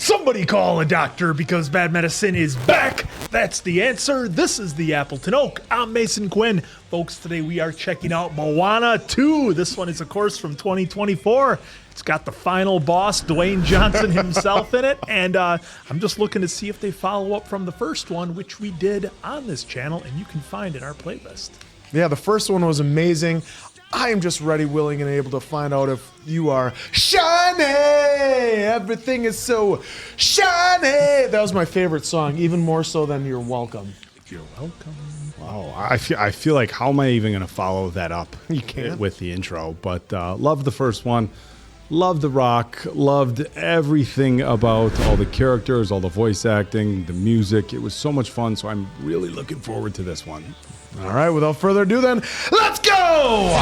Somebody call a doctor because bad medicine is back. That's the answer. This is the Appleton Oak. I'm Mason Quinn. Folks, today we are checking out Moana 2. This one is, of course, from 2024. It's got the final boss, Dwayne Johnson himself in it. And I'm just looking to see if they follow up from the first one, which we did on this channel, and you can find in our playlist. Yeah, the first one was amazing. I am just ready, willing, and able to find out if you are shiny. Everything is so shiny. That was my favorite song, even more so than You're Welcome. You're welcome. Oh, I feel like, how am I even going to follow that up? You can't. With the intro, but loved the first one. Loved the rock. Loved everything about all the characters, all the voice acting, the music. It was so much fun, so I'm really looking forward to this one. All right, without further ado then, let's go!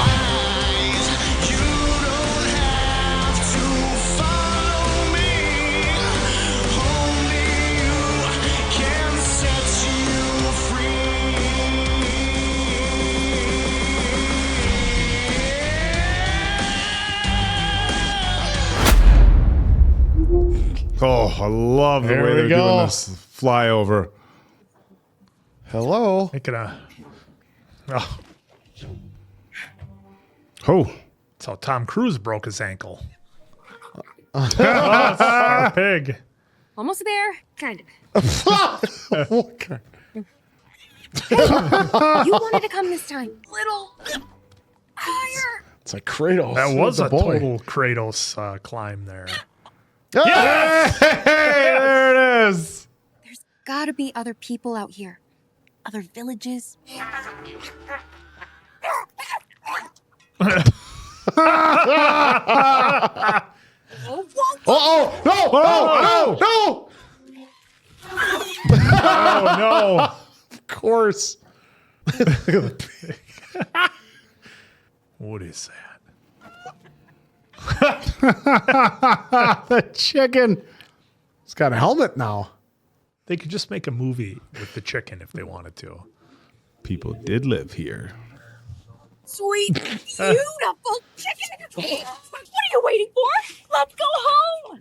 Oh, I love the There way we they're go. doing this flyover. Hello. Making a... Oh, Oh, that's how Tom Cruise broke his ankle. Our pig. Almost there, kind of. Okay. You wanted to come this time. Little higher. It's like Kratos. That was the a boy. total Kratos climb there. Yeah! there it is. There's gotta be other people out here. Other villages. Oh, no! Oh, no! Oh, no. Of course. Look at the pig. What is that? The chicken. It's got a helmet now. They could just make a movie with the chicken if they wanted to. People did live here. Sweet, beautiful chicken. What are you waiting for? Let's go home.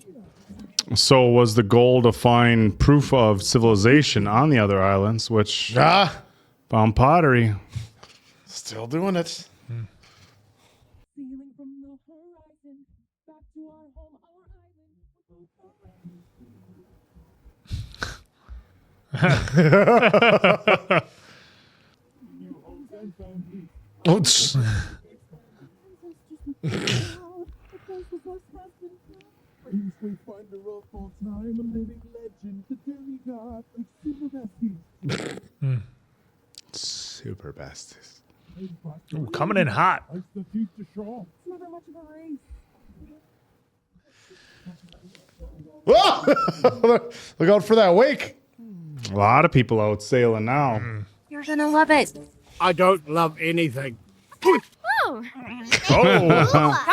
So was the goal to find proof of civilization on the other islands, which found pottery. Still doing it. Sailing from the horizon back to our home, our island. Oh, tss. We find the road full time, a living legend, the demigod, like super besties. Super besties. Ooh, coming in hot. Ice the future show. It's never much of a race. Whoa! Look out for that wake. A lot of people out sailing now. You're gonna love it. I don't love anything. Oh. Oh,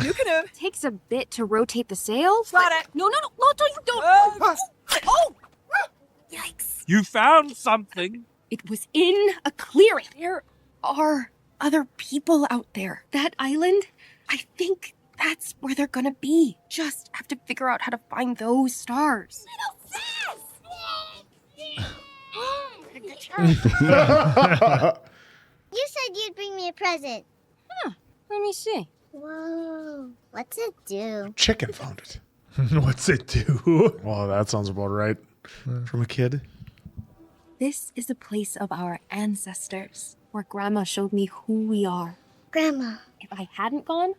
You can takes a bit to rotate the sail. Got it. No, don't. Oh! Yikes. You found something. It was in a clearing. There are other people out there. That island, I think that's where they're gonna be. Just have to figure out how to find those stars. You said you'd bring me a present. Let me see. Whoa. What's it do? Chicken found it. what's it do? Well, that sounds about right. From a kid. This is a place of our ancestors, where Grandma showed me who we are. Grandma. If I hadn't gone,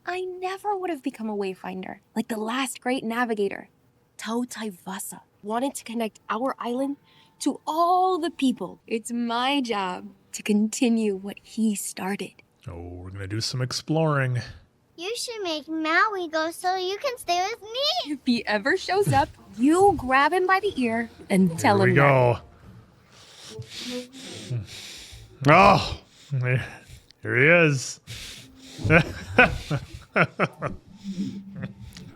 I never would have become a wayfinder, like the last great navigator. Tautaivasa wanted to connect our island to all the people. It's my job to continue what he started. Oh, we're going to do some exploring. You should make Maui go so you can stay with me. If he ever shows up, you grab him by the ear and tell Here him we go. Oh, Here he is.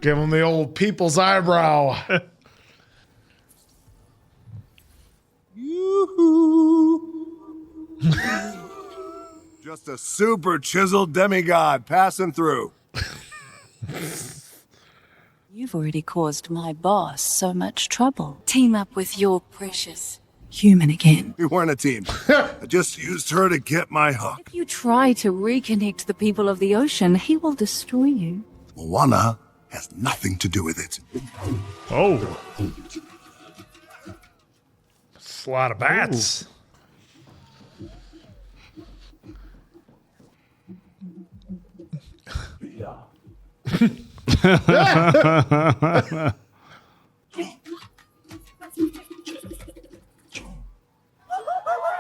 Give him the old people's eyebrow. Just a super chiseled demigod passing through. You've already caused my boss so much trouble. Team up with your precious human again. We weren't a team. I just used her to get my hook. If you try to reconnect the people of the ocean, he will destroy you. Moana has nothing to do with it. Oh. It's a lot of bats.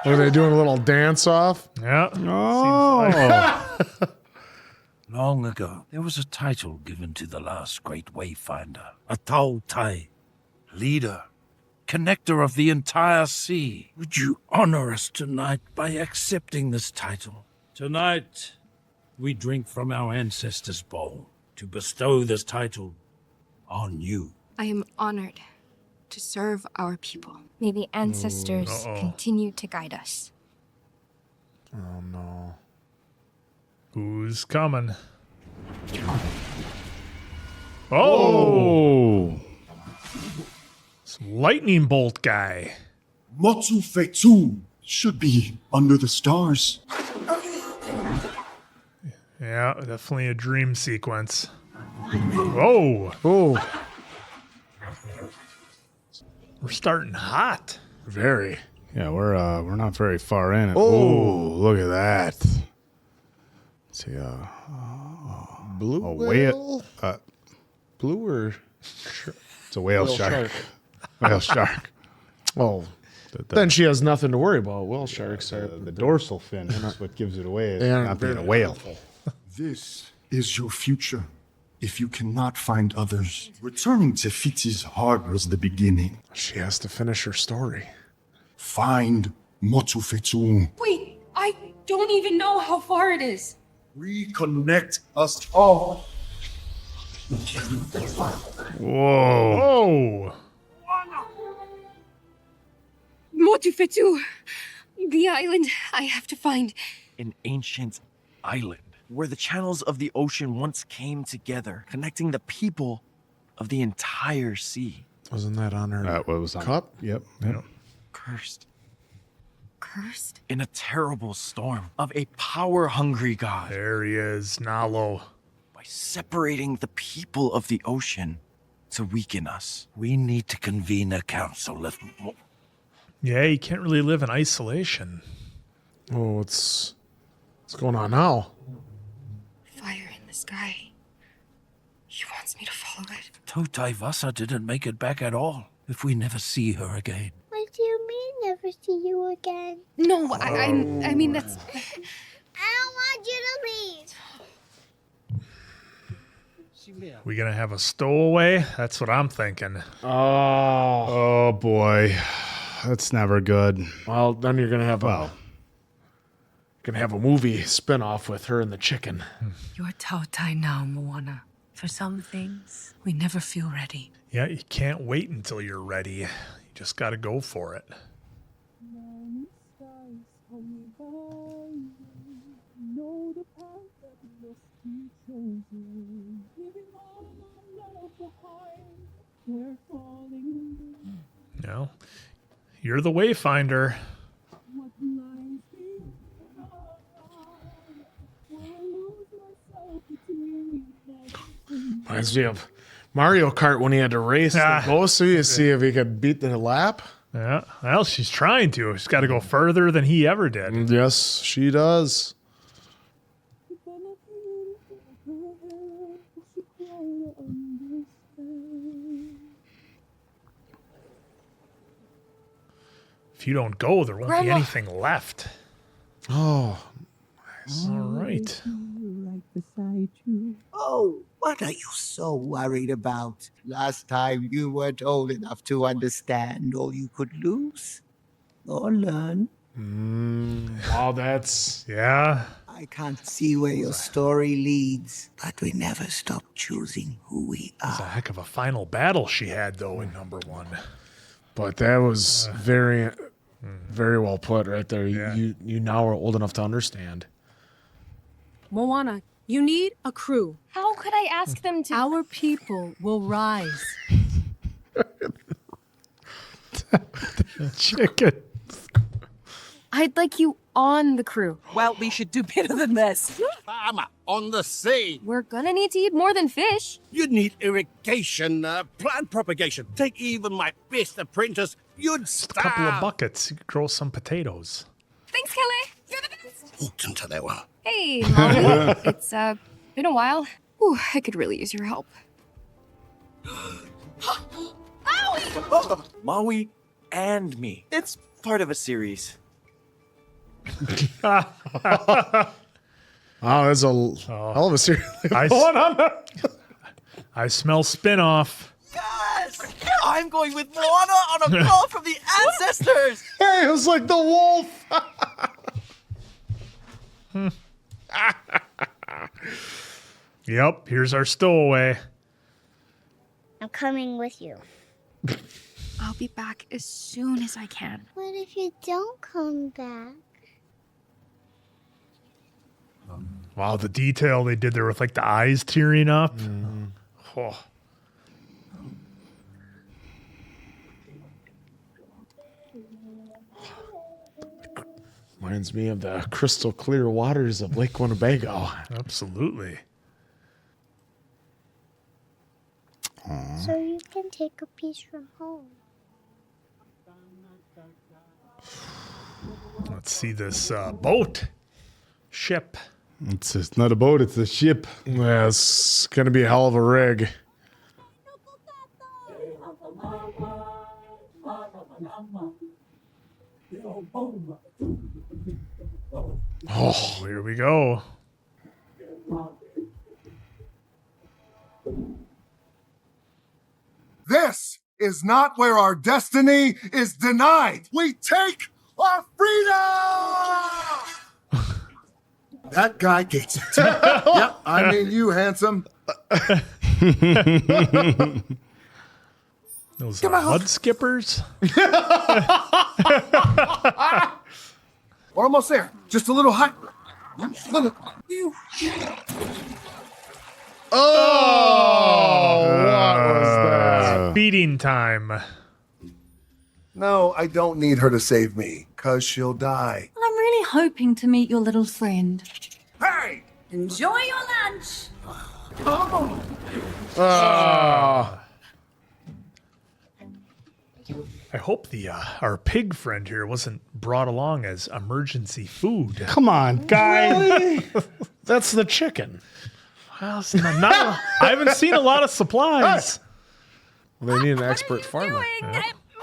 Are they doing a little dance off? Yeah. Oh. Long ago, there was a title given to the last great wayfinder. A Tautai, leader, connector of the entire sea. Would you honor us tonight by accepting this title? Tonight, we drink from our ancestors' bowl to bestow this title on you. I am honored to serve our people. May the ancestors continue to guide us. Oh, no. Who's coming? Oh. Some lightning bolt guy. Motufetu should be under the stars. Yeah, definitely a dream sequence. Whoa. Oh, We're starting hot. very. Yeah, we're not very far in. Oh. Look at that. Let's see, Blue a whale? whale. Blue or It's a whale whale shark. Whale shark. Oh, The- then she has nothing to worry about. Whale sharks are the dorsal fin is what gives it away. It's They are not being a very whale. This is your future. If you cannot find others, returning to Fiti's heart was the beginning. She has to finish her story. Find Motufetu. Wait, I don't even know how far it is. Reconnect us all. Whoa. Motufetu, the island I have to find. An ancient island where the channels of the ocean once came together, connecting the people of the entire sea. Wasn't that on her What was on cup? Yep. Cursed Cursed? in a terrible storm of a power-hungry god There he is, Nalo. by separating the people of the ocean to weaken us. We need to convene a council of... Yeah, you can't really live in isolation. Oh, what's going on now? Fire in the sky. He wants me to follow it. Tautai Vasa didn't make it back at all. If we never see her again. What do you mean never see you again? No, I mean that's... I don't want you to leave. We gonna have a stowaway? That's what I'm thinking. Oh boy, that's never good. Well, then you're gonna have a movie spin-off with her and the chicken. You're Tautai now, Moana. For some things, we never feel ready. Yeah, you can't wait until you're ready. You just gotta go for it. Know the path that must be chosen. Leaving all my love behind. We're falling. No, you're the wayfinder. What lies beyond? Will I lose myself between the Reminds me of Mario Kart when he had to race the ghost to see if he could beat the lap. Yeah, well, she's trying to. She's got to go further than he ever did. Yes, she does. If you don't go, there won't be Grandma. anything left. Oh, All right. right beside you. Oh, what are you so worried about? Last time you weren't old enough to understand all you could lose or learn. wow, that's Yeah. I can't see where your story leads, but we never stop choosing who we It's a are. heck of a final battle she had, though, in number one. But that was very well put right there. Yeah. You now are old enough to understand. Moana, You need a crew. How could I ask them to? Our people will rise. Chicken. I'd like you on the crew. Well, we should do better than this. Farmer on the sea. We're gonna need to eat more than fish. You'd need irrigation, plant propagation. Take even my best apprentice. You'd A starve. couple of buckets. You could grow some potatoes. Thanks, Kelly. You're the best. Walked into that one. Hey, Molly. It's been a while. Ooh, I could really use your help. Maui and me. It's part of a series. Wow, that's a hell of a series. I smell spin-off. Yes! I'm going with Moana on a call from the ancestors! Hey, it was like the wolf. Yep, here's our stowaway. I'm coming with you. I'll be back as soon as I can. What if you don't come back? Wow, the detail they did there with like the eyes tearing up. Oh. Reminds me of the crystal clear waters of Lake Winnebago. Absolutely. So you can take a piece from home. Let's see this boat. Ship. It's not a boat, it's a ship. Yeah, it's going to be a hell of a rig. Oh, here we go. This is not where our destiny is denied. We take our freedom! That guy gets it. Yep, I mean you, handsome. Those mud skippers. We're almost there. Just a little high. Oh, what was that? Feeding time. No, I don't need her to save me, because she'll die. Well, I'm really hoping to meet your little friend. Hey! Enjoy your lunch. I hope the our pig friend here wasn't brought along as emergency food. Come on, guy. Really? That's the chicken. Well, it's not I haven't seen a lot of supplies. Well, they need an expert farmer.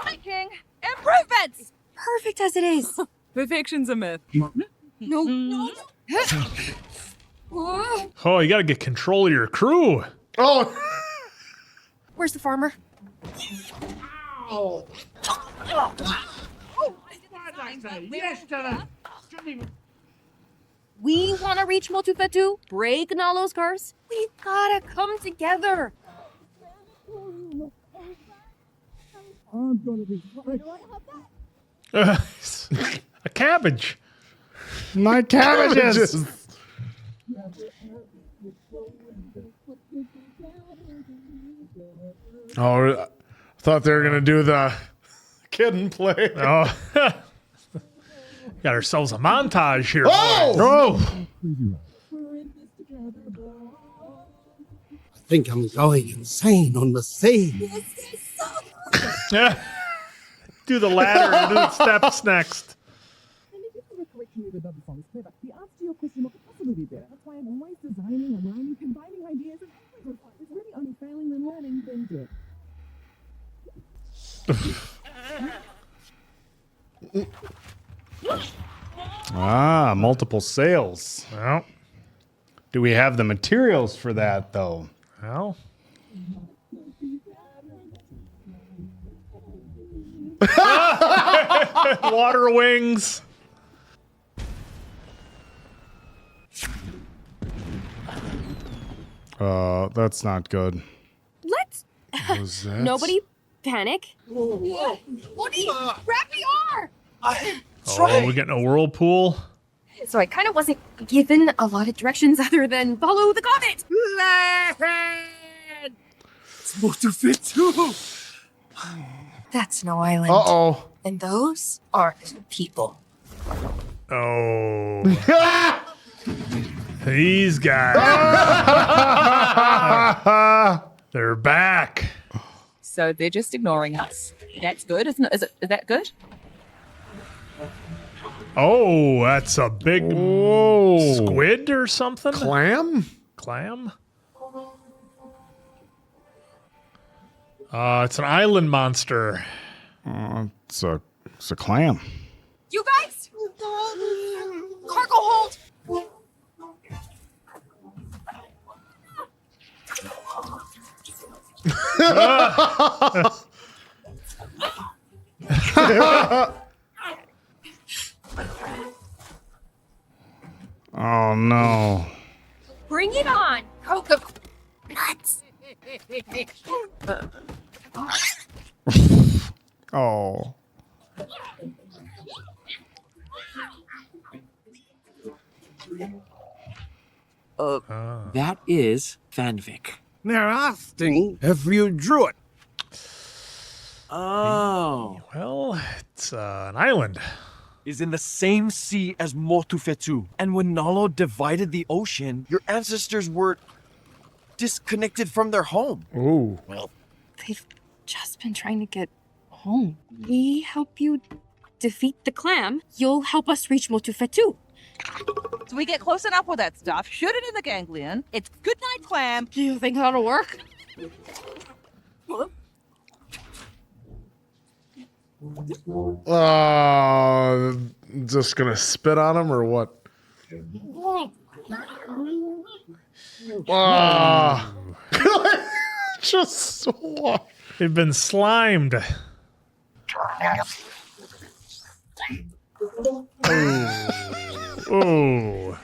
Making improvements. Perfect as it is. Perfection's a myth. No. Oh, you got to get control of your crew. Oh, Where's the farmer? We want to reach Motufetu, break Nalo's curse. We gotta come together. I'm gonna be A cabbage. My cabbages. Oh, I thought they were going to do the kid and play. Oh, got ourselves a montage here. Oh! I think I'm going insane on the sea. Yeah. Do the ladder and do the steps next. The answer to your question could possibly be better. That's why I'm always designing and learning, combining ideas, and it's really only failing and learning then do it. Multiple sales. Well, Do we have the materials for that, though? well. Water wings. That's not good. Let's. What was that? Nobody panic. What do you? Grab the R. Oh, we're getting a whirlpool. So I kind of wasn't given a lot of directions other than follow the comet. It's Motufetu! That's no island. Uh-oh. And those are people. Oh. These guys. They're back. So they're just ignoring us. That's good, isn't it? Is that good? Oh, that's a big squid or something? Clam? Clam? It's an island monster. It's a clam. You guys! Cargo hold! Oh no. Bring it on! Coco nuts! Oh. That is fanfic. They're asking if you drew it. Oh. Well, it's an island. Is in the same sea as Motufetu. And when Nalo divided the ocean, your ancestors were disconnected from their home. Ooh. Well, They've just been trying to get home. We help you defeat the clam. You'll help us reach Motufetu. So we get close enough with that stuff, shoot it in the ganglion. It's good night, clam. Do you think that'll work? Just gonna spit on him or what? Just what? They've been slimed. Oh.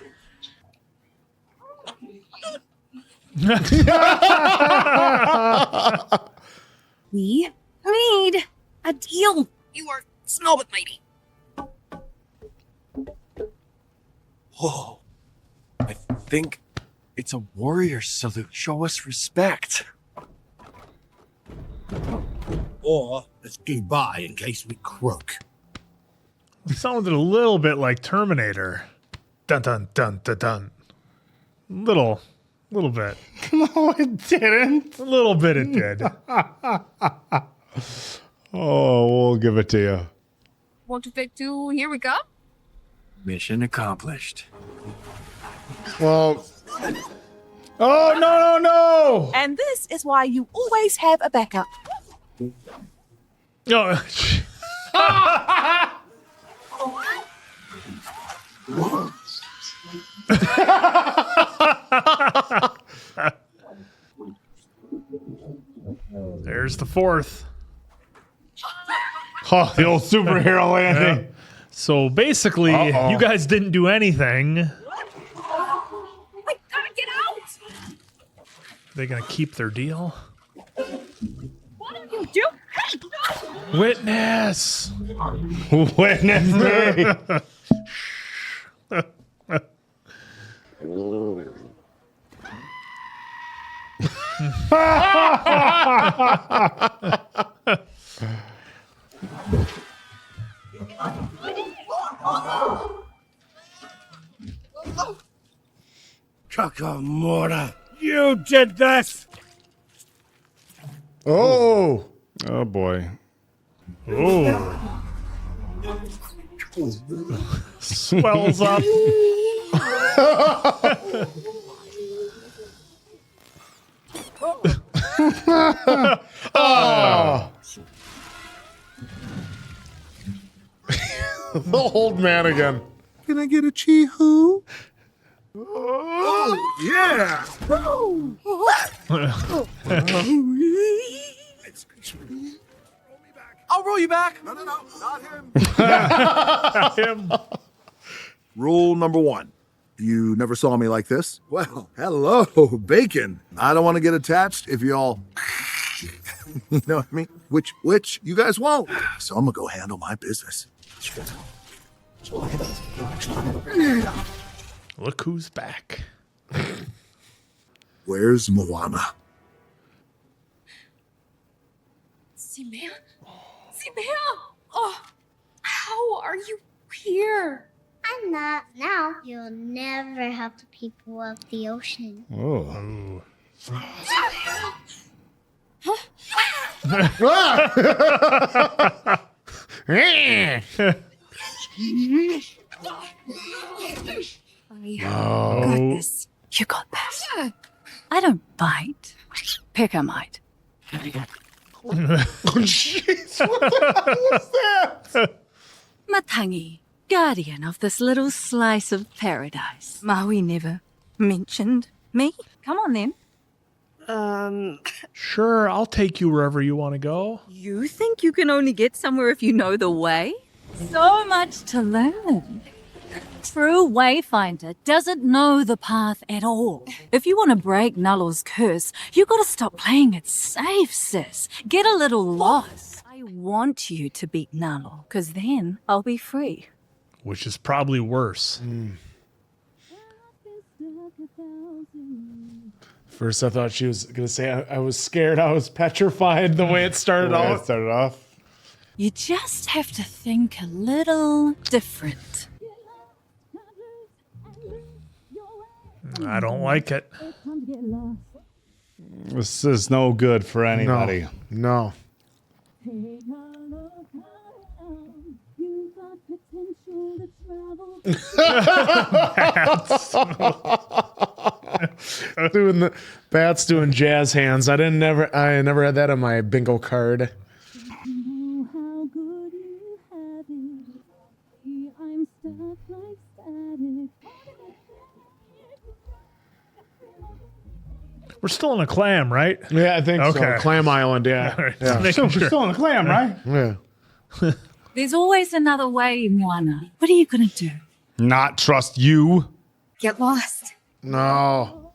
We need a deal. You are smell it, lady. whoa. I think it's a warrior salute. Show us respect. Or let's get by in case we croak. It sounded a little bit like Terminator. Dun dun dun dun dun. Little bit. No, it didn't. A little bit it did. Oh, we'll give it to you. Motufetu, here we go. Mission accomplished. Well. Oh, no. And this is why you always have a backup. Oh, there's the fourth. Oh, the old superhero landing. Yeah. So basically, you guys didn't do anything. I gotta get out! They gonna keep their deal? What are you doing? Hey, no! Witness! Witness me. Kakamora, you did this! Oh. Oh boy. Oh. Swells up. Oh. The old man again. Can I get a chee-hoo? Oh, yeah! I'll roll you back. No, not him. Him. Rule number 1. You never saw me like this? Well, hello, bacon. I don't want to get attached if y'all... You know what I mean? Which you guys won't. So I'm going to go handle my business. Look who's back. Where's Moana? Simea? Oh, how are you here? I'm not. Now you'll never help the people of the ocean. Oh. I got this. You got this. I don't bite. Pick a mite. Jeez, what the hell was that? Matangi, guardian of this little slice of paradise. Maui never mentioned me. Come on then. Sure, I'll take you wherever you want to go. You think you can only get somewhere if you know the way? So much to learn. True wayfinder doesn't know the path at all. If you want to break Nalo's curse, you gotta stop playing it safe, sis. Get a little lost. I want you to beat Nalo, because then I'll be free. Which is probably worse. First, I thought she was going to say I was scared. I was petrified the way it started off. You just have to think a little different. I don't like it. This is no good for anybody. No. Pat's doing jazz hands. I never had that on my bingo card. We're still in a clam, right? Yeah, I think Okay. so. Clam Island, yeah. All right, Yeah. just making sure. We're still in a clam, right? Yeah. There's always another way, Moana. What are you gonna do? Not trust you. Get lost. No.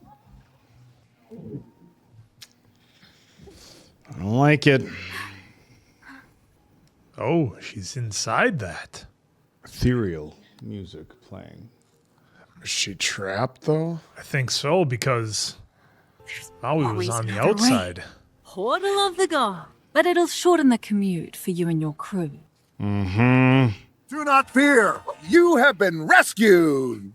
I don't like it. Oh, she's inside that. Ethereal music playing. Is she trapped, though? I think so, because Maui was Always on the another way. outside. Portal of the God. But it'll shorten the commute for you and your crew. Mm-hmm. Do not fear. You have been rescued.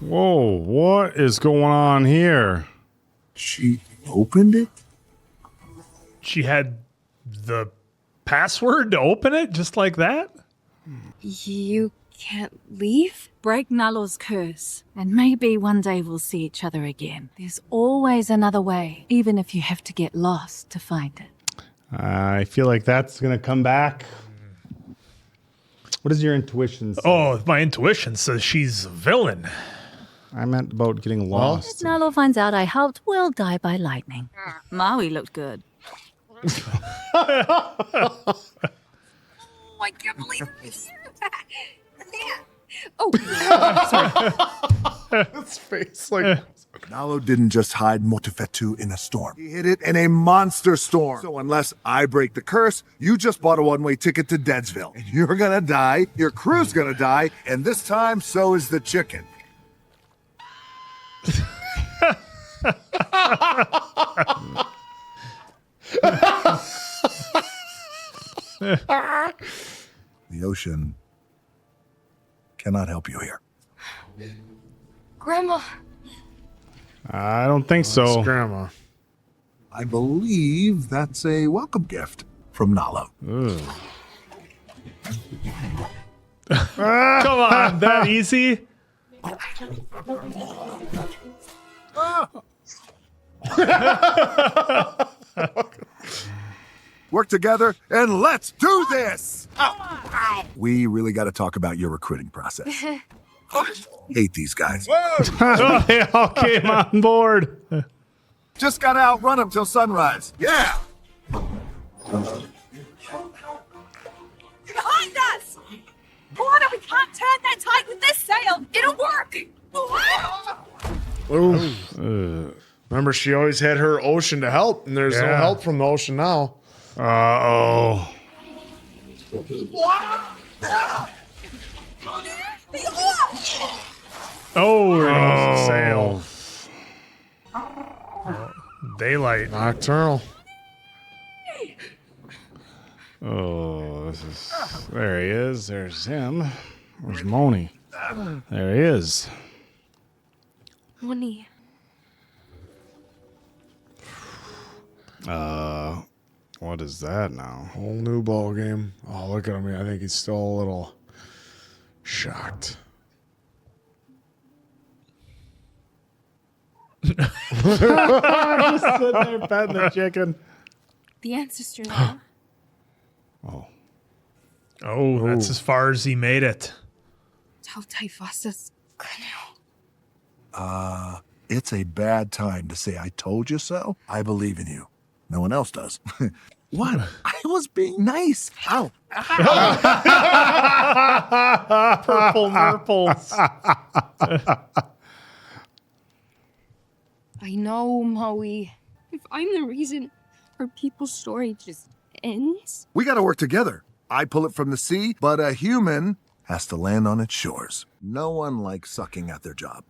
Whoa, what is going on here? She opened it? She had the password to open it just like that? You can't leave? Break Nalo's curse, and maybe one day we'll see each other again. There's always another way, even if you have to get lost to find it. I feel like that's going to come back. What does your intuition say? Oh, my intuition says she's a villain. I meant about getting If lost. Nalo finds out I helped, we'll die by lightning. Maui looked good. Oh, I can't believe this. Oh, sorry. His face, like... Nalo didn't just hide Motufetu in a storm. He hid it in a monster storm. So unless I break the curse, you just bought a one-way ticket to Deadsville. And you're gonna die, your crew's gonna die, and this time, so is the chicken. The ocean cannot help you here. Grandma. I don't think so. It's Grandma. I believe that's a welcome gift from Nalo. Come on, that easy? Work together and let's do this! We really got to talk about your recruiting process. Hate these guys. They all came on board. Just gotta outrun them till sunrise. Yeah! Behind us! Moana, we can't turn that tide with this sail. It'll work. Ooh. Remember, she always had her ocean to help, and there's no Yeah. help from the ocean now. Uh-oh. Oh, there goes the sail. Daylight. Nocturnal. Oh, this is... There he is. There's him. Where's Moni? There he is. Moni. What is that now? Whole new ball game. Oh, look at him. I think he's still a little shocked. Just sitting there petting the chicken. The ancestor now. Oh, that's as far as he made it. Tautaivasa's canoe. It's a bad time to say I told you so. I believe in you. No one else does. What? I was being nice. Ow. Purple nurples. I know, Maui. If I'm the reason our people's story just ends. We got to work together. I pull it from the sea, but a human has to land on its shores. No one likes sucking at their job.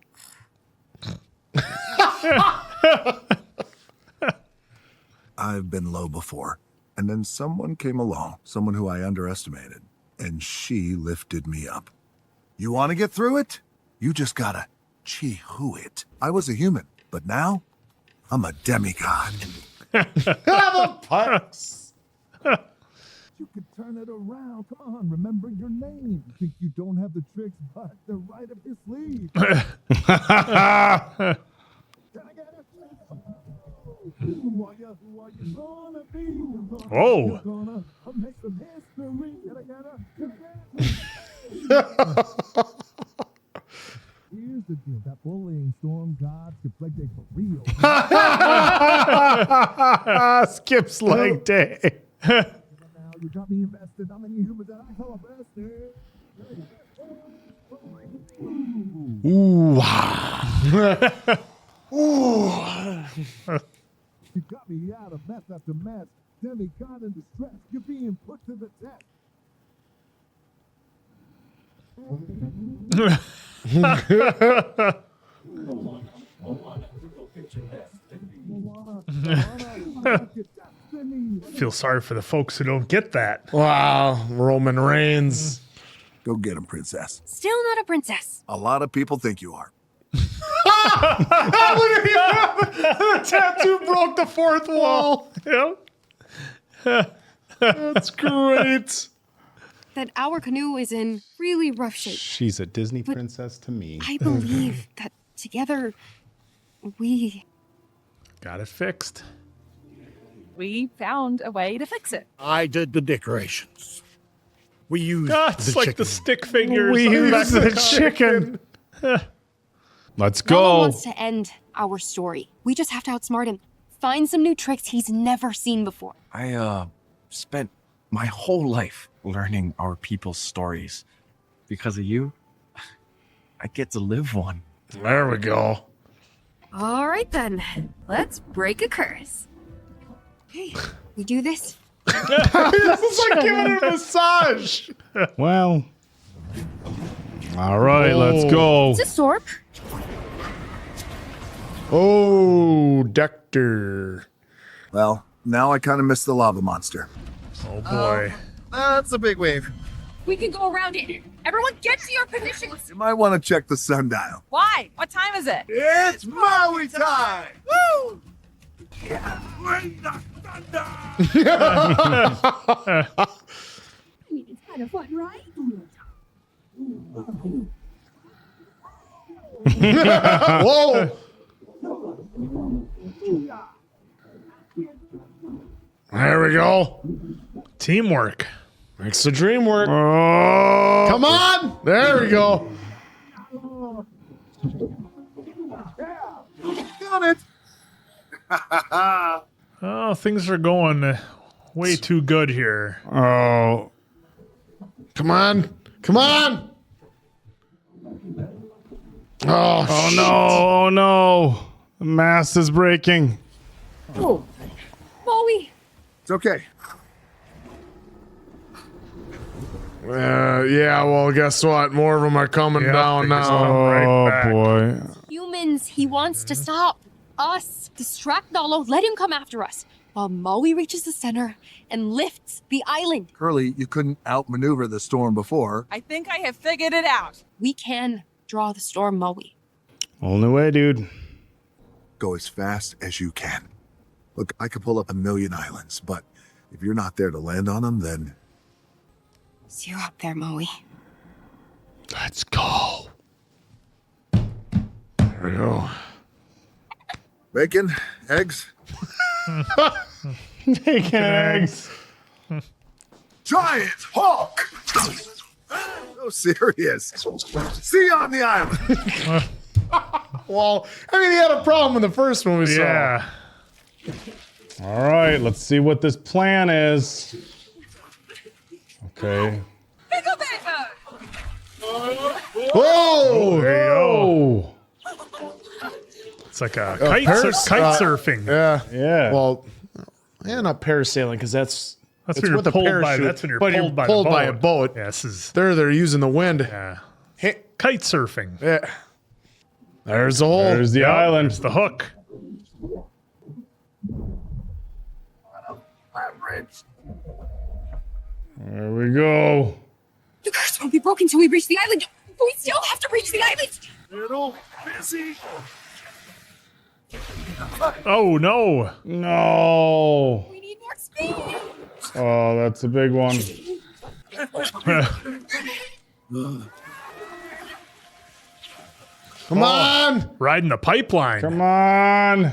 I've been low before, and then someone came along, someone who I underestimated, and she lifted me up. You want to get through it? You just gotta chi-hu it. I was a human, but now I'm a demigod. The pucks. You can turn it around. Come on, remember your name. Think you don't have the tricks, but they're right up your sleeve. Whoa. Here's the deal. That bullying storm gods get leg day for real. Skips leg day. Now you got me invested. How many humans that I call a bastard? You got me out of mess after mess. Demigod in distress. You're being put to the test. Feel sorry for the folks who don't get that. Wow, Roman Reigns. Go get him, princess. Still not a princess. A lot of people think you are. Look at you. The tattoo broke the fourth wall. Yep. That's great. That our canoe is in really rough shape. She's a Disney princess to me. I believe that together we got it fixed. We found a way to fix it. I did the decorations. We used It's the like chicken. the stick figures. We on the back used of the car. chicken. Let's No one go. wants to end our story. We just have to outsmart him. Find some new tricks he's never seen before. I spent my whole life learning our people's stories. Because of you, I get to live one. There we go. All right then, let's break a curse. Okay, we do this. This is like giving her a massage. Well. All right, let's go. It's a sorp. Oh, Dector. Well, now I kind of miss the lava monster. Oh boy. That's a big wave. We can go around it. Everyone get to your positions. You might want to check the sundial. Why? What time is it? It's Maui time! Woo! I mean, it's kind of fun, right? Whoa. There we go. Teamwork. Makes the dream work. Oh. Come on. There we go. Got it! Oh, things are going way too good here. Oh. Come on. Come on. Oh, Oh no. Oh no. The mast is breaking. Oh, Maui. It's okay. Yeah, well, guess what? More of them are coming down now. Right back. Boy. Humans, he wants to stop us. Distract Nalo, let him come after us, while Maui reaches the center and lifts the island. Curly, you couldn't outmaneuver the storm before. I think I have figured it out. We can draw the storm, Maui. Only way, dude. Go as fast as you can. Look, I could pull up 1,000,000 islands, but if you're not there to land on them, then... See you up there, Maui. Let's go. There we go. Bacon, eggs, Bacon eggs. giant hawk! So serious. See you on the island. Well, I mean, he had a problem in the first one we saw. Yeah. All right, let's see what this plan is. Okay. Pickle bacon! Whoa! There you go. Oh. It's like a kite surfing. Yeah. Yeah. Well, yeah, not parasailing because that's That's when you're with a pulled by. parachute, That's when you're but pulled, by a boat. Yeah, this is They're using the wind. yeah. Hey, Kite surfing. yeah. There's the hole. There's the Yep, island. there's the hook. There we go. The curse won't be broken till we reach the island, but we still have to reach the island. Little busy. Oh no! No. We need more speed. Oh, that's a big one. Come on! Riding the pipeline. Come on.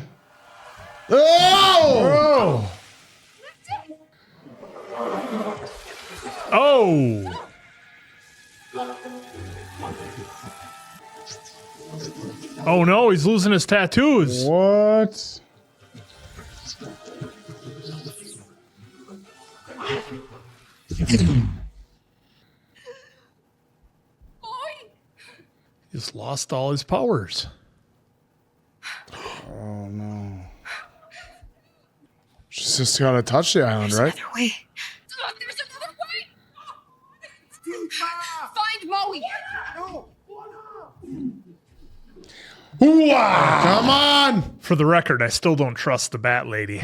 Oh! Oh! Oh no, he's losing his tattoos. What? He's lost all his powers. Oh no. She's just gotta touch the island, right? Another way. There's another way. Find Maui. Come on! For the record, I still don't trust the Bat Lady.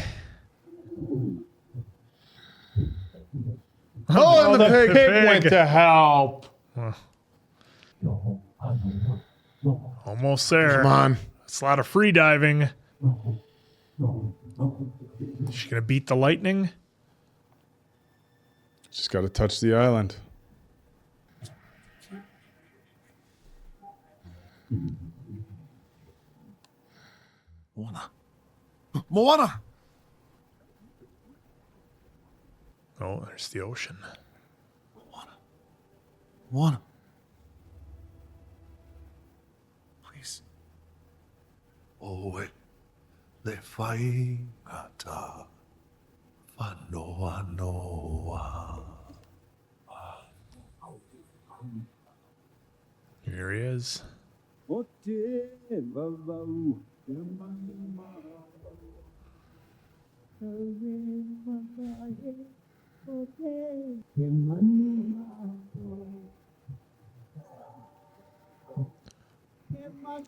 Oh, and the pig. Pig went to help. Almost there. Come on. It's a lot of free diving. Is she gonna beat the lightning? Just got to touch the island. Moana! Oh, there's the ocean. Moana. Please. Oe le whaingata whanoa noa. Here he is.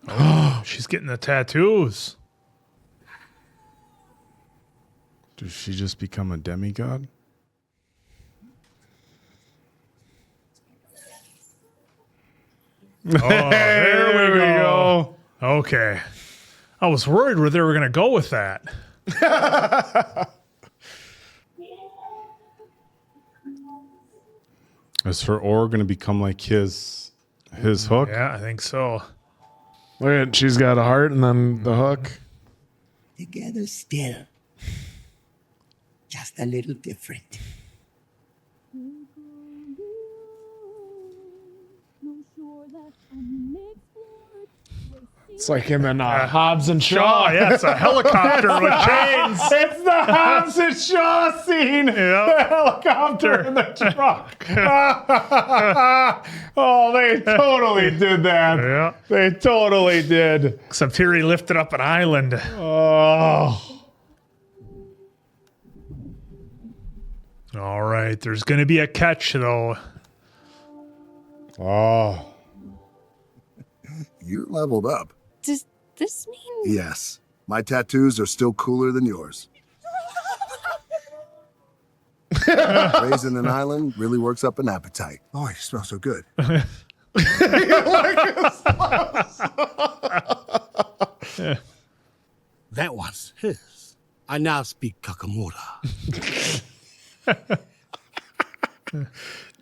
Oh, she's getting the tattoos. Does she just become a demigod? Oh, there we go. Okay. I was worried where they were going to go with that. Is her oar going to become like his hook? Yeah, I think so. Look at, she's got a heart and then the hook. Together still. Just a little different. It's like him and Hobbs and Shaw. Shaw, yeah, it's a helicopter with chains. It's the Hobbs and Shaw scene. Yep. The helicopter in the truck. Oh, they totally did that. Yeah. They totally did. Except here he lifted up an island. Oh. All right, there's going to be a catch, though. Oh. You're leveled up. Does this mean... Yes. My tattoos are still cooler than yours. Raising an island really works up an appetite. Oh, you smell so good. That was his. I now speak Kakamura.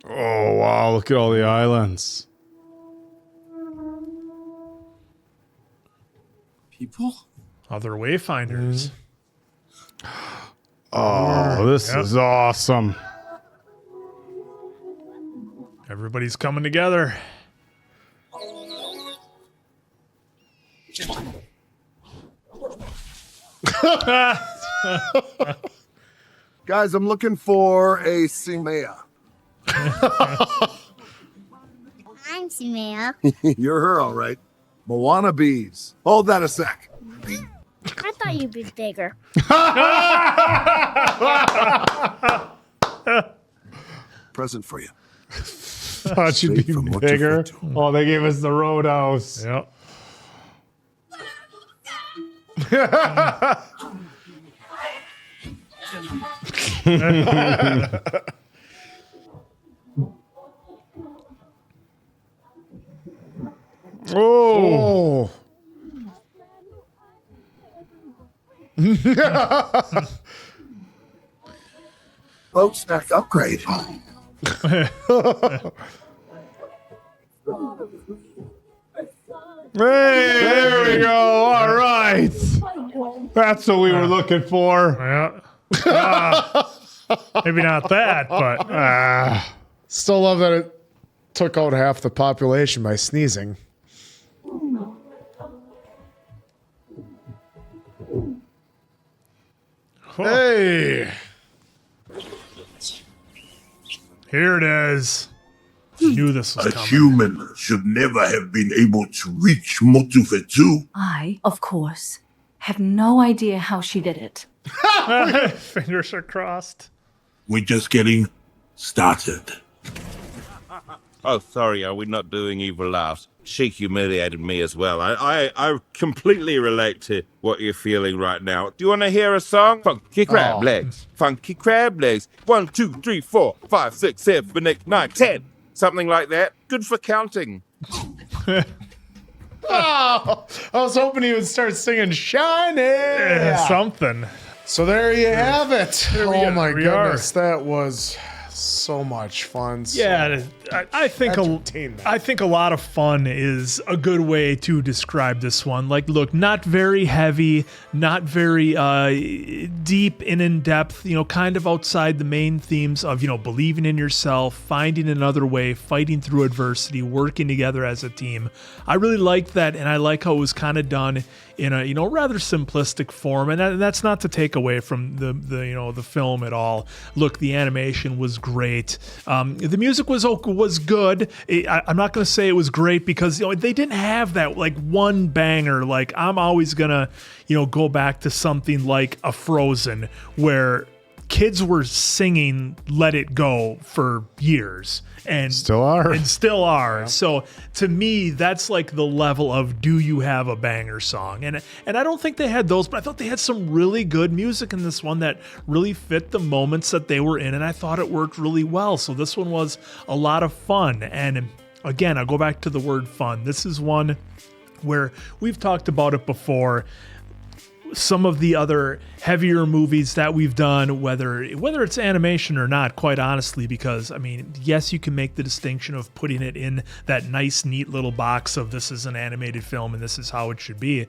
Oh, wow. Look at all the islands. People? Other wayfinders. Oh, this is awesome. Everybody's coming together. Guys, I'm looking for a Simea. I'm Simea. You're her, all right. Moana bees. Hold that a sec. I thought you'd be bigger. Present for you. Thought you'd be Straight from bigger. Motufetu. Oh, they gave us the roadhouse. Yep. Oh. Boat snack upgrade. Hey, there we go. All right. That's what we were looking for. Yeah. Maybe not that, but Still love that it took out half the population by sneezing. hey, here it is. Knew this was A coming. human should never have been able to reach Motufetu. I, of course, have no idea how she did it. Fingers are crossed. We're just getting started. Oh, sorry, are we not doing evil laughs? She humiliated me as well. I completely relate to what you're feeling right now. Do you want to hear a song? Funky crab legs. Funky crab legs. 1, 2, 3, 4, 5, 6, 7, 8, 9, 10. Something like that. Good for counting. Oh, I was hoping he would start singing Shiny. Something. So there you have it. we Oh are. my We goodness, that was so much fun. Yeah, I think a lot of fun is a good way to describe this one. Like, look, not very heavy, not very deep and in depth. You know, kind of outside the main themes of believing in yourself, finding another way, fighting through adversity, working together as a team. I really like that, and I like how it was kind of done in a rather simplistic form, and that's not to take away from the film at all. Look, the animation was great. The music was good. I'm not going to say it was great because they didn't have that like one banger. Like I'm always gonna go back to something like a Frozen where kids were singing "Let It Go" for years. And still are. Yeah. So to me, that's like the level of do you have a banger song? And I don't think they had those, but I thought they had some really good music in this one that really fit the moments that they were in, and I thought it worked really well. So this one was a lot of fun. And again, I'll go back to the word fun. This is one where we've talked about it before. Some of the other heavier movies that we've done, whether it's animation or not, quite honestly, because I mean, yes, you can make the distinction of putting it in that nice, neat little box of this is an animated film and this is how it should be.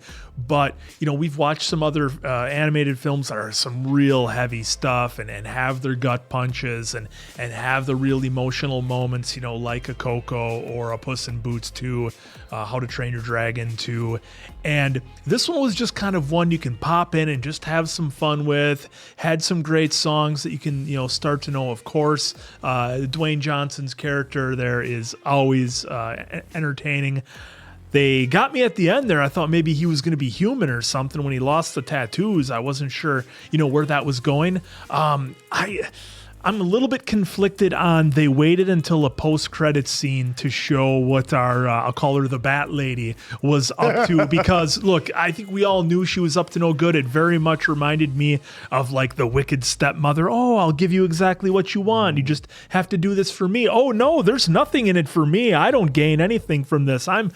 But we've watched some other animated films that are some real heavy stuff and have their gut punches and have the real emotional moments, like a Coco or a Puss in Boots 2, How to Train Your Dragon 2. And this one was just kind of one you can pop in and just have some fun with. Had some great songs that you can start to know. Of course, Dwayne Johnson's character there is always entertaining. They got me at the end there. I thought maybe he was going to be human or something when he lost the tattoos. I wasn't sure where that was going. I'm a little bit conflicted on they waited until a post-credit scene to show what our, I'll call her the Bat Lady, was up to. Because, look, I think we all knew she was up to no good. It very much reminded me of, like, the wicked stepmother. Oh, I'll give you exactly what you want. You just have to do this for me. Oh, no, there's nothing in it for me. I don't gain anything from this. I'm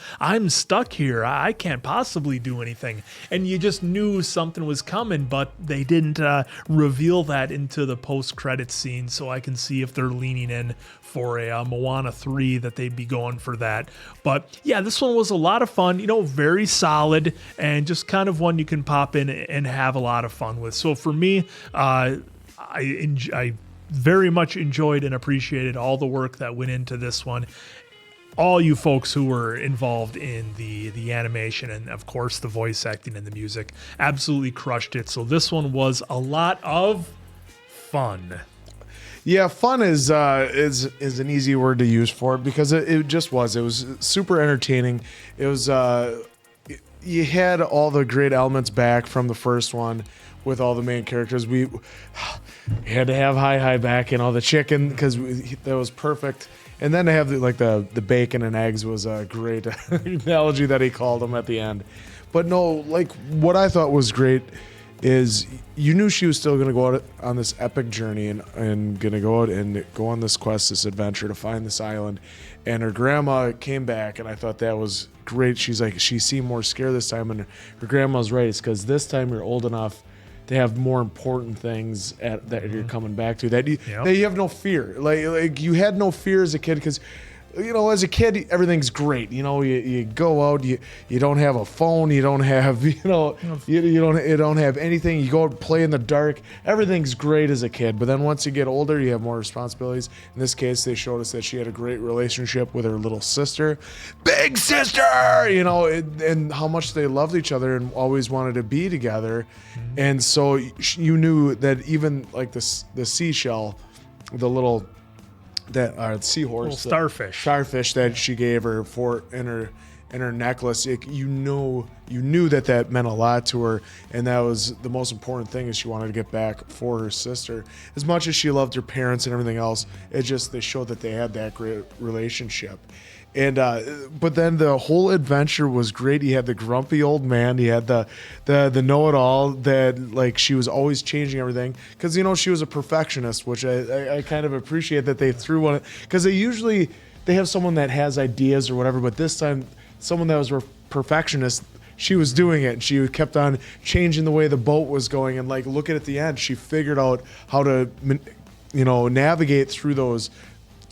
stuck here. I can't possibly do anything. And you just knew something was coming, but they didn't reveal that into the post-credit scene. So I can see if they're leaning in for a Moana 3 that they'd be going for that. But yeah, this one was a lot of fun, very solid and just kind of one you can pop in and have a lot of fun with. So for me, I very much enjoyed and appreciated all the work that went into this one. All you folks who were involved in the animation and of course the voice acting and the music absolutely crushed it. So this one was a lot of fun. Yeah, fun is an easy word to use for it because it just was. It was super entertaining. It was you had all the great elements back from the first one with all the main characters. We had to have Hi back and all the chicken because that was perfect. And then to have the bacon and eggs was a great analogy that he called them at the end. But no, like what I thought was great is you knew she was still going to go out on this epic journey and going to go out and go on this quest, this adventure to find this island. And her grandma came back, and I thought that was great. She's like, she seemed more scared this time, and her grandma's right. It's because this time you're old enough to have more important things that you're coming back to, that you have no fear. Like you had no fear as a kid because, as a kid, everything's great. You go out, you don't have a phone, you don't have, you don't have anything. You go out and play in the dark. Everything's great as a kid. But then once you get older, you have more responsibilities. In this case, they showed us that she had a great relationship with her little sister, big sister, and how much they loved each other and always wanted to be together. And so you knew that even like the seashell, the little seahorse, starfish that she gave her in her necklace. You knew that meant a lot to her, and that was the most important thing. Is she wanted to get back for her sister as much as she loved her parents and everything else. They showed that they had that great relationship. And but then the whole adventure was great. He had the grumpy old man. He had the know-it-all that like she was always changing everything because she was a perfectionist, which I kind of appreciate that they threw one because they have someone that has ideas or whatever, but this time someone that was a perfectionist. She was doing it, and she kept on changing the way the boat was going. And like, look at the end, she figured out how to navigate through those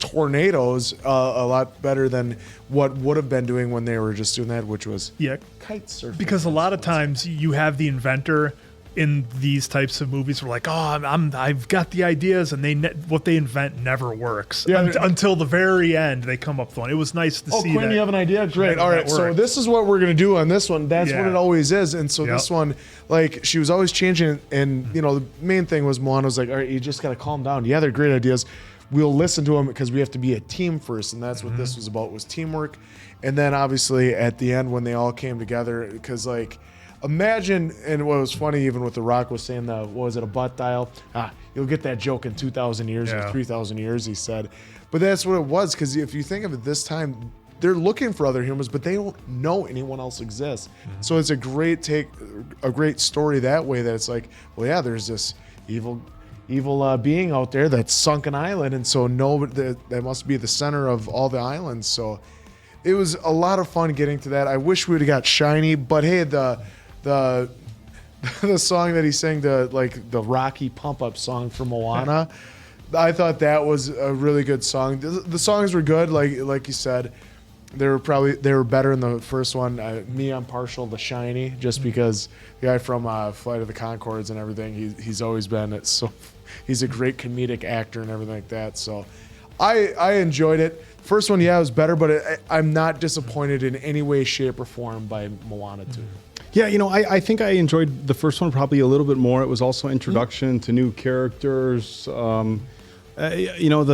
tornadoes a lot better than what would have been doing when they were just doing that, which was kite surfing. Because a lot of times you have the inventor in these types of movies were like, I've got the ideas, and what they invent never works until the very end. They come up with one. It was nice to see. Quinn, you have an idea? Great. All right, so this is what we're gonna do on this one. That's what it always is. And so this one, like, she was always changing, and the main thing was Moana was like, all right, you just gotta calm down. Yeah, they're great ideas. We'll listen to them because we have to be a team first, and that's what this was about, was teamwork. And then obviously at the end when they all came together, because like, imagine, and what was funny even with The Rock was saying a butt dial? You'll get that joke in 2,000 years or 3,000 years, he said. But that's what it was, because if you think of it this time, they're looking for other humans, but they don't know anyone else exists. So it's a great story that way, that it's like, well, yeah, there's this evil being out there that's sunk an island, and so that must be the center of all the islands. So it was a lot of fun getting to that. I wish we would have got Shiny, but hey, the song that he sang, the Rocky pump up song from Moana, I thought that was a really good song. The songs were good, like you said. They were better in the first one. I'm partial to Shiny just because the guy from Flight of the Conchords and everything, he's always been it. So he's a great comedic actor and everything like that. So I enjoyed it. First one, it was better, but I'm not disappointed in any way, shape, or form by Moana 2. Yeah, I think I enjoyed the first one probably a little bit more. It was also introduction to new characters. The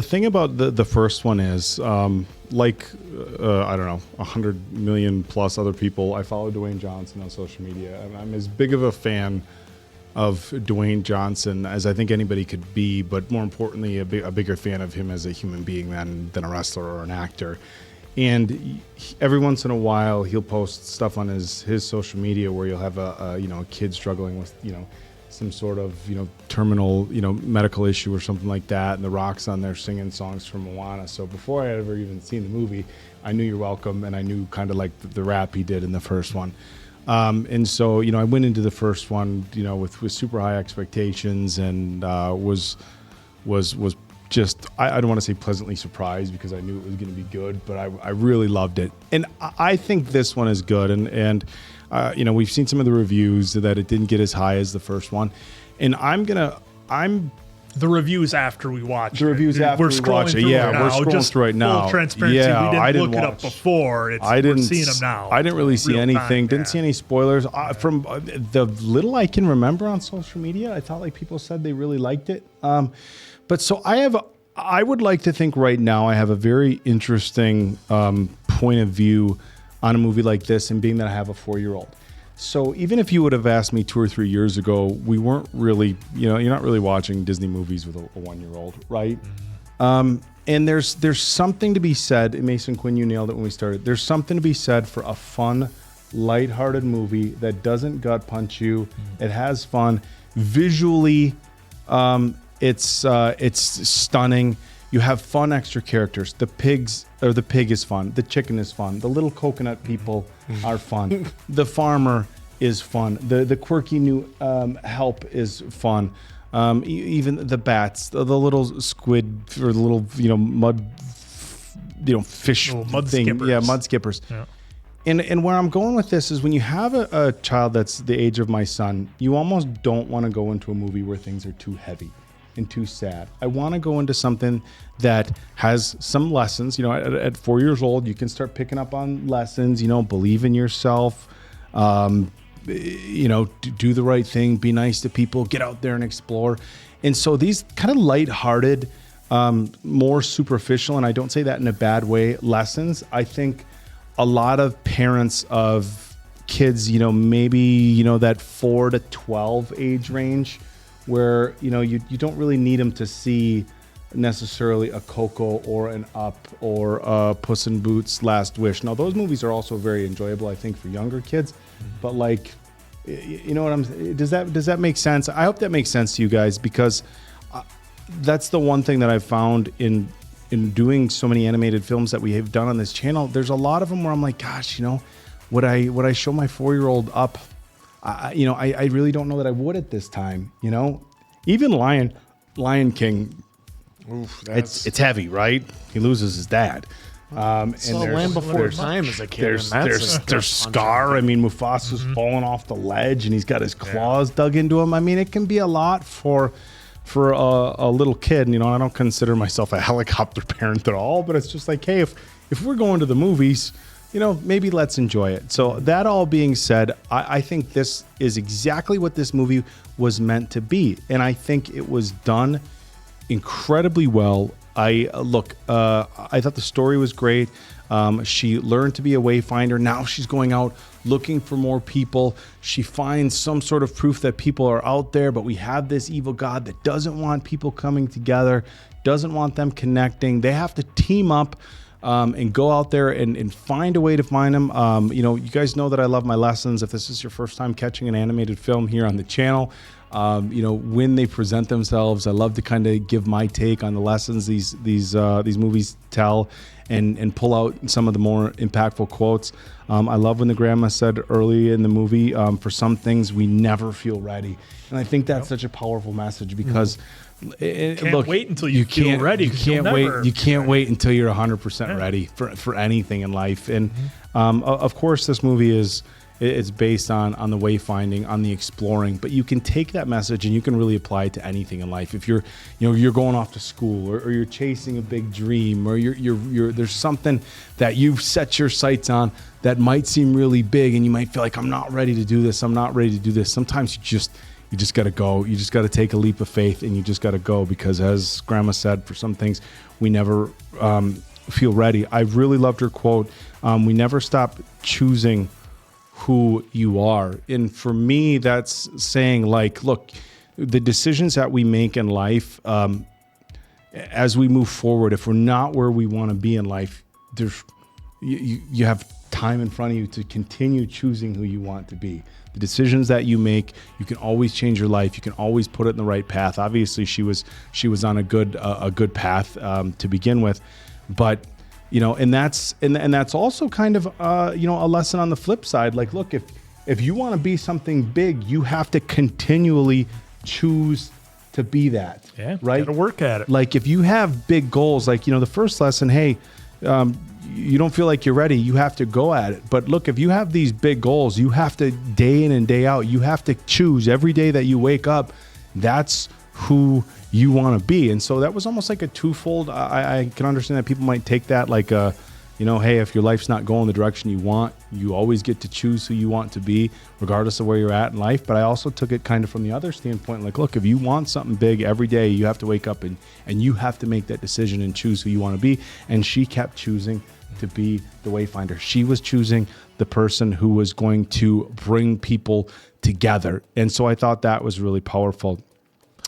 thing about the first one is, I don't know, 100 million plus other people, I follow Dwayne Johnson on social media, and I'm as big of a fan Dwayne Johnson as I think anybody could be, but more importantly, a bigger fan of him as a human being than a wrestler or an actor. And every once in a while, he'll post stuff on his social media where you'll have a kid struggling with some sort of terminal medical issue or something like that, and The Rock's on there singing songs from Moana. So before I had ever even seen the movie, I knew You're Welcome, and I knew kind of like the rap he did in the first one. And so I went into the first one with super high expectations, and was just, I don't want to say pleasantly surprised because I knew it was going to be good, but I really loved it. And I think this one is good. And we've seen some of the reviews that it didn't get as high as the first one. And the reviews after we watch the reviews after we watch it. Yeah, we're scrolling through right now. Full transparency. Yeah, we I didn't didn't look it up before. We're seeing them now. I didn't really see Real anything. time, Didn't see any spoilers. From the little I can remember on social media, I thought like people said they really liked it. But so I would like to think right now I have a very interesting point of view on a movie like this, and being that I have a 4-year-old. So even if you would have asked me 2 or 3 years ago, we weren't really, you're not really watching Disney movies with a 1-year-old, right? And there's something to be said, and Mason Quinn, you nailed it when we started. There's something to be said for a fun, lighthearted movie that doesn't gut punch you. It has fun. Visually, it's stunning. You have fun extra characters. The pig is fun. The chicken is fun. The little coconut people are fun. The farmer is fun. The quirky new help is fun. Even the bats, the little squid or the little mud, fish mud thing. skippers. Yeah, mud skippers. Yeah. And where I'm going with this is when you have a child that's the age of my son, you almost don't want to go into a movie where things are too heavy and too sad. I want to go into something that has some lessons. At 4 years old, you can start picking up on lessons. Believe in yourself. Do the right thing. Be nice to people. Get out there and explore. And so these kind of lighthearted, more superficial, and I don't say that in a bad way, lessons. I think a lot of parents of kids, maybe that 4 to 12 age range, where you don't really need them to see necessarily a Coco or an Up or a Puss in Boots Last Wish. Now those movies are also very enjoyable, I think, for younger kids, but like, what I'm saying? Does that make sense? I hope that makes sense to you guys, because that's the one thing that I've found in doing so many animated films that we have done on this channel. There's a lot of them where I'm like, gosh, would I show my 4-year-old Up? I really don't know that I would at this time. Even Lion King. Oof, it's heavy, right? He loses his dad. And Land Before Time as a kid. There's Scar. I mean, Mufasa's falling off the ledge and he's got his claws dug into him. I mean, it can be a lot for a little kid. And, I don't consider myself a helicopter parent at all, but it's just like, hey, if we're going to the movies, maybe let's enjoy it. So that all being said, I think this is exactly what this movie was meant to be. And I think it was done incredibly well. I thought the story was great. She learned to be a wayfinder. Now she's going out looking for more people. She finds some sort of proof that people are out there, but we have this evil god that doesn't want people coming together, doesn't want them connecting. They have to team up and go out there and find a way to find them. You guys know that I love my lessons. If this is your first time catching an animated film here on the channel, when they present themselves, I love to kind of give my take on the lessons these movies tell and pull out some of the more impactful quotes. I love when the grandma said early in the movie, for some things we never feel ready. And I think that's such a powerful message, because Can't wait until you feel ready. You can't wait until you're 100% ready for anything in life. And of course, this movie it's based on the wayfinding, on the exploring. But you can take that message and you can really apply it to anything in life. If you're going off to school, or you're chasing a big dream, or you're there's something that you've set your sights on that might seem really big, and you might feel like, I'm not ready to do this. Sometimes you just got to go. You just got to take a leap of faith, and you just got to go, because as Grandma said, for some things we never feel ready. I really loved her quote. We never stop choosing who you are. And for me, that's saying like, look, the decisions that we make in life, as we move forward, if we're not where we want to be in life, you have time in front of you to continue choosing who you want to be. The decisions that you make, you can always change your life. You can always put it in the right path. Obviously, she was on a good path to begin with, but and that's also kind of a lesson on the flip side. Like, look, if you want to be something big, you have to continually choose to be that. Yeah, right. Got to work at it. Like if you have big goals, like the first lesson, hey. You don't feel like you're ready, you have to go at it. But look, if you have these big goals, you have to day in and day out, you have to choose every day that you wake up, that's who you want to be. And so that was almost like a twofold. I can understand that people might take that like hey, if your life's not going the direction you want, you always get to choose who you want to be, regardless of where you're at in life. But I also took it kind of from the other standpoint, like, look, if you want something big every day, you have to wake up and you have to make that decision and choose who you want to be. And she kept choosing to be the wayfinder. She was choosing the person who was going to bring people together. And so I thought that was really powerful.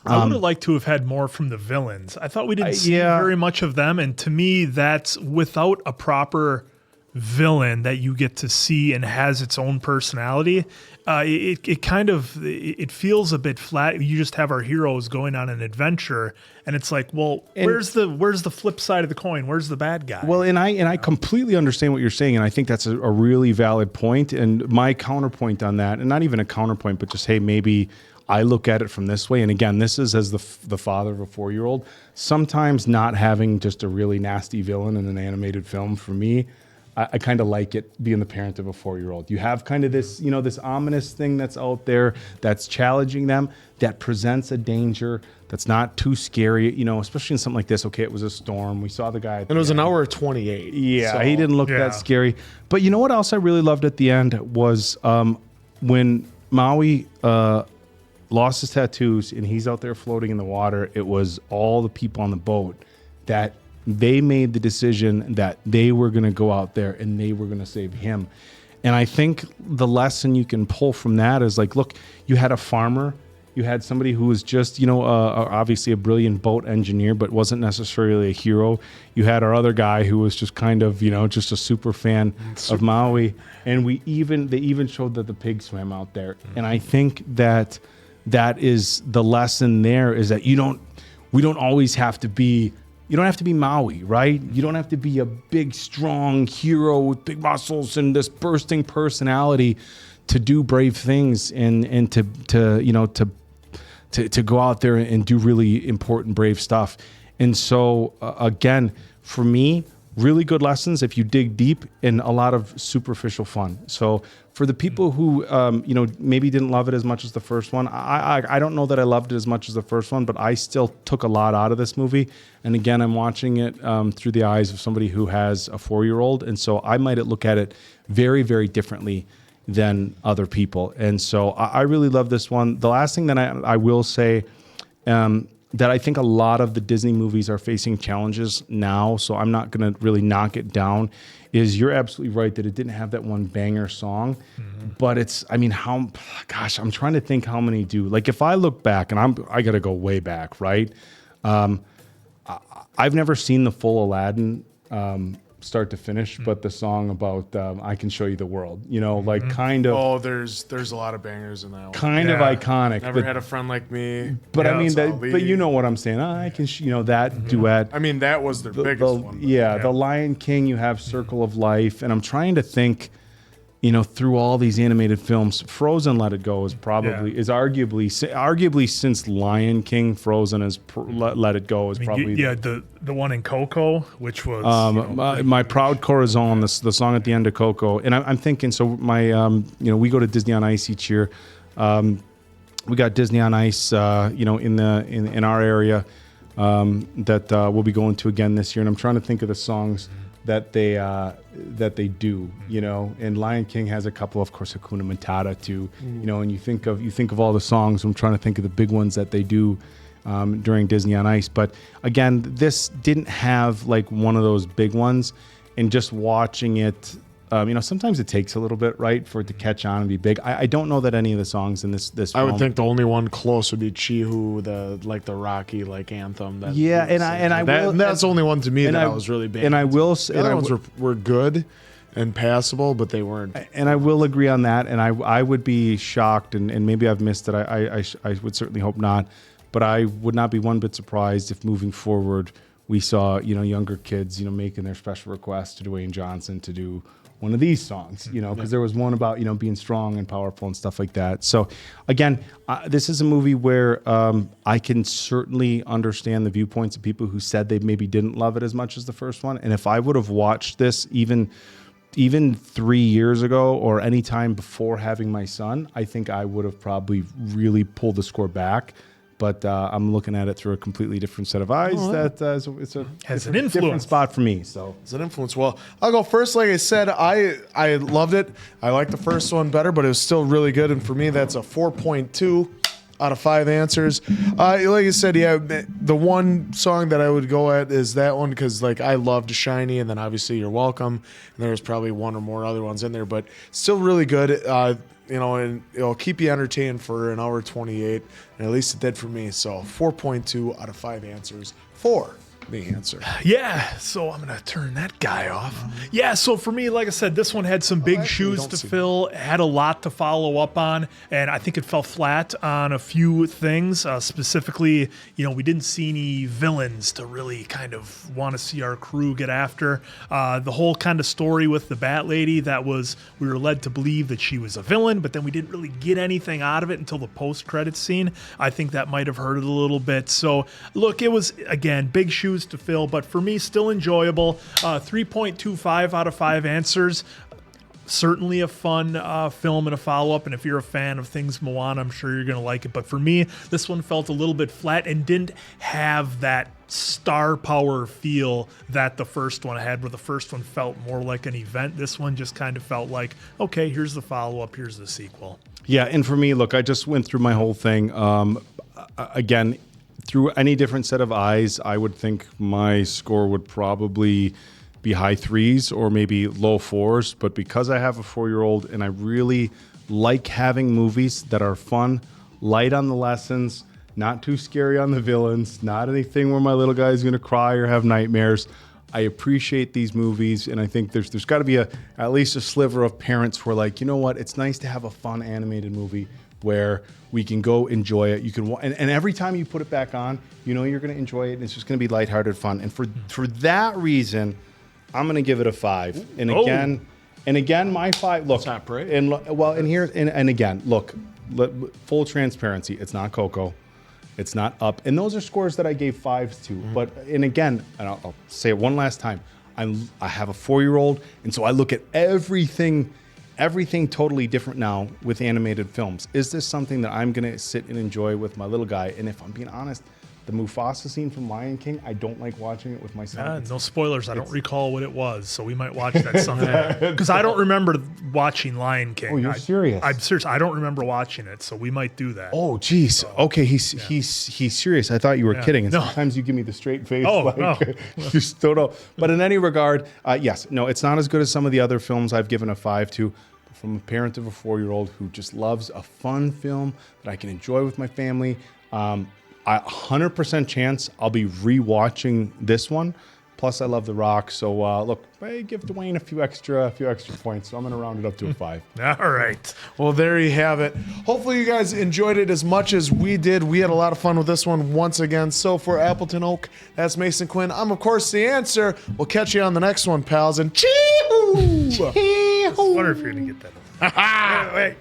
I would have liked to have had more from the villains. I thought we didn't see very much of them. And to me, that's without a proper villain that you get to see and has its own personality. It feels a bit flat. You just have our heroes going on an adventure, and it's like, well, where's the flip side of the coin? Where's the bad guy? Well, and I completely understand what you're saying, and I think that's a really valid point. And my counterpoint on that, and not even a counterpoint, but just, hey, maybe I look at it from this way. And again, this is as the father of a 4-year-old. Sometimes not having just a really nasty villain in an animated film, for me, I kind of like it being the parent of a 4-year-old. You have kind of this, this ominous thing that's out there that's challenging them, that presents a danger that's not too scary, especially in something like this. Okay, it was a storm. We saw the guy. And it was an hour 28. Yeah, so, he didn't look that scary. But you know what else I really loved at the end was when Maui lost his tattoos and he's out there floating in the water. It was all the people on the boat that they made the decision that they were going to go out there and they were going to save him. And I think the lesson you can pull from that is like, look, you had a farmer, you had somebody who was just, obviously a brilliant boat engineer, but wasn't necessarily a hero. You had our other guy who was just kind of, just a super fan of Maui. And they even showed that the pig swam out there. Mm-hmm. And I think that is the lesson there, is that we don't always have to be, you don't have to be Maui, right? You don't have to be a big, strong hero with big muscles and this bursting personality to do brave things and to go out there and do really important, brave stuff. And so again, for me, really good lessons if you dig deep, and a lot of superficial fun. So for the people who maybe didn't love it as much as the first one, I don't know that I loved it as much as the first one, but I still took a lot out of this movie. And again, I'm watching it through the eyes of somebody who has a 4-year-old, and so I might look at it very, very differently than other people. And so I really love this one. The last thing that I will say, that I think a lot of the Disney movies are facing challenges now, so I'm not going to really knock it down, is you're absolutely right that it didn't have that one banger song, but I'm trying to think how many do. Like if I look back, and I got to go way back, right? I've never seen the full Aladdin start to finish, but the song about I Can Show You the World, kind of. Oh, there's a lot of bangers in that one. Kind of iconic. Never Had a Friend Like Me. But I mean, but you know what I'm saying. I can, that duet. I mean, that was their biggest one. Yeah, The Lion King. You have Circle of Life, and I'm trying to think. Through all these animated films, Frozen Let It Go is arguably since Lion King, Frozen is Let It Go is probably the one in Coco, which was My Proud Corazon, the song at the end of Coco. And I'm thinking, so my we go to Disney on Ice each year. We got Disney on Ice in our area that we'll be going to again this year, and I'm trying to think of the songs that they do, and Lion King has a couple, of course, Hakuna Matata too, and you think of all the songs. I'm trying to think of the big ones that they do during Disney on Ice. But again, this didn't have like one of those big ones, and just watching it, sometimes it takes a little bit, right, for it to catch on and be big. I don't know that any of the songs in this I would film- think the only one close would be Chihu, the Rocky anthem. That's the only one to me that I was really big. And I will say, the other ones were good and passable, but they weren't. And I will agree on that. And I would be shocked, and maybe I've missed it. I would certainly hope not. But I would not be one bit surprised if moving forward we saw younger kids making their special requests to Dwayne Johnson to do one of these songs, because there was one about being strong and powerful and stuff like that. So again, this is a movie where I can certainly understand the viewpoints of people who said they maybe didn't love it as much as the first one. And if I would have watched this even 3 years ago or any time before having my son, I think I would have probably really pulled the score back. But I'm looking at it through a completely different set of eyes. It's Has a an influence. different spot for me. So it's an influence. Well, I'll go first. Like I said, I loved it. I liked the first one better, but it was still really good. And for me, that's a 4.2 out of 5 answers. Like I said, yeah, the one song that I would go at is that one because I loved Shiny, and then obviously You're Welcome. And there's probably one or more other ones in there, but still really good. And it'll keep you entertained for an hour 28, and at least it did for me. So 4.2 out of 5 answers for the answer. Yeah, so I'm going to turn that guy off. Yeah, so for me, like I said, this one had some big shoes to fill, had a lot to follow up on, and I think it fell flat on a few things. Specifically, we didn't see any villains to really kind of want to see our crew get after. The whole kind of story with the Bat Lady, we were led to believe that she was a villain, but then we didn't really get anything out of it until the post-credits scene. I think that might have hurt it a little bit. So, look, it was, again, big shoes to fill, but for me, still enjoyable. 3.25 out of 5 answers. Certainly a fun film and a follow-up, and if you're a fan of things Moana, I'm sure you're going to like it. But for me, this one felt a little bit flat and didn't have that star power feel that the first one had, where the first one felt more like an event. This one just kind of felt like, okay, here's the follow-up, here's the sequel. Yeah, and for me, look, I just went through my whole thing. Again, through any different set of eyes, I would think my score would probably be high 3s or maybe low 4s. But because I have a 4-year-old and I really like having movies that are fun, light on the lessons, not too scary on the villains, not anything where my little guy is going to cry or have nightmares, I appreciate these movies. And I think there's got to be at least a sliver of parents who are like, you know what, it's nice to have a fun animated movie where we can go enjoy it. You can and every time you put it back on, you're going to enjoy it. And it's just going to be lighthearted fun. And for that reason, I'm going to give it a 5. And again, my 5. Look, not great. And again, look, full transparency. It's not Coco. It's not Up. And those are scores that I gave 5s to. Mm-hmm. But again, and I'll say it one last time. I have a 4-year-old, and so I look at everything totally different now with animated films. Is this something that I'm going to sit and enjoy with my little guy? And if I'm being honest, the Mufasa scene from Lion King, I don't like watching it with my son. No spoilers. I don't recall what it was, so we might watch that someday. Because I don't remember watching Lion King. Oh, you're serious? I'm serious. I don't remember watching it, so we might do that. Oh, geez. Okay, he's serious. I thought you were kidding. And sometimes you give me the straight face. No. You still don't. But in any regard, yes, no, it's not as good as some of the other films I've given a 5 to. From a parent of a 4-year-old who just loves a fun film that I can enjoy with my family. 100% chance I'll be rewatching this one. Plus, I love The Rock. So, look, I give Dwayne a few extra points. So I'm going to round it up to a 5. All right. Well, there you have it. Hopefully, you guys enjoyed it as much as we did. We had a lot of fun with this one once again. So, for Appleton Oak, that's Mason Quinn. I'm, of course, the answer. We'll catch you on the next one, pals. And chee-hoo! I wonder if you're going to get that. Wait.